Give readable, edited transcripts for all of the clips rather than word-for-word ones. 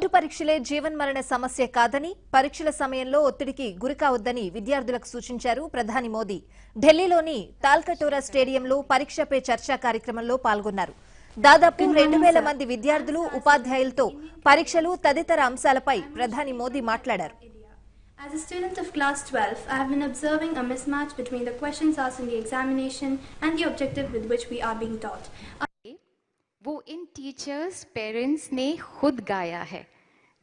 Board పరీక్షలే జీవన్మరణ సమస్య కాదని, పరీక్షల సమయంలో ఒత్తిడికి గురికావద్దని విద్యార్థులకు సూచించారు ప్రధాని మోదీ. ఢిల్లీలోని తాల్కటోరా స్టేడియంలో పరీక్ష పే చర్చ కార్యక్రమంలో పాల్గొన్నారు. దాదాపు 2000 మంది విద్యార్థులు, ఉపాధ్యాయులతో పరీక్షలు తదితర అంశాలపై ప్రధాని మోదీ మాట్లాడారు. As a student of class 12, I have been observing a mismatch between the questions asked in the examination and the objective with which we are being taught. वो इन टीचर्स पेरेंट्स ने खुद गाया है.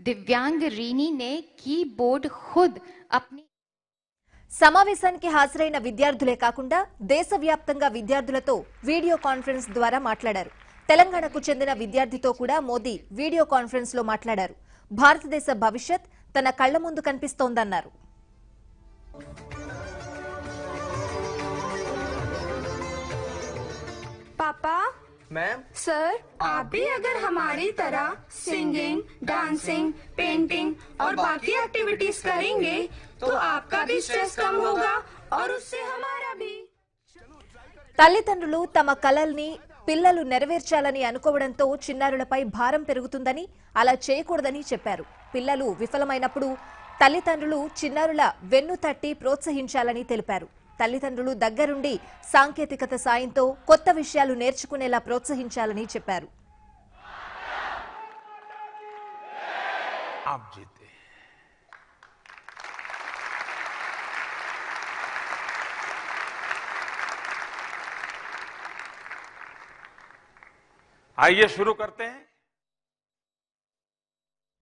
दिव्यांग रीनी ने कीबोर्ड खुद अपनी సమావేశానికి హాజరైన విద్యార్థులే కాకుండా దేశవ్యాప్తంగా విద్యార్థులతో వీడియో కాన్ఫరెన్స్ ద్వారా మాట్లాడారు. తెలంగాణకు చెందిన విద్యార్థితో కూడా మోదీ వీడియో కాన్ఫరెన్స్ లో మాట్లాడారు. భారతదేశ భవిష్యత్ తన కళ్ల ముందు కనిపిస్తోందన్నారు. पापा, मैम, सर, आप भी अगर हमारी तरह सिंगिंग, डांसिंग, पेंटिंग और बाकी एक्टिविटीज करेंगे तो आपका भी स्ट्रेस कम होगा और उससे हमारा भी। తల్లిదండ్రులు తమ కలల్ని పిల్లలు నెరవేర్చాలని అనుకోవడంతో చిన్నారులపై భారం పెరుగుతుందని, అలా చేయకూడదని చెప్పారు. పిల్లలు విఫలమైనప్పుడు తల్లిదండ్రులు చిన్నారుల వెన్ను తట్టి ప్రోత్సహించాలని తెలిపారు. తల్లిదండ్రులు దగ్గరుండి సాంకేతికత సాయంతో కొత్త విషయాలు నేర్చుకునేలా ప్రోత్సహించాలని చెప్పారు. आइए शुरू करते हैं।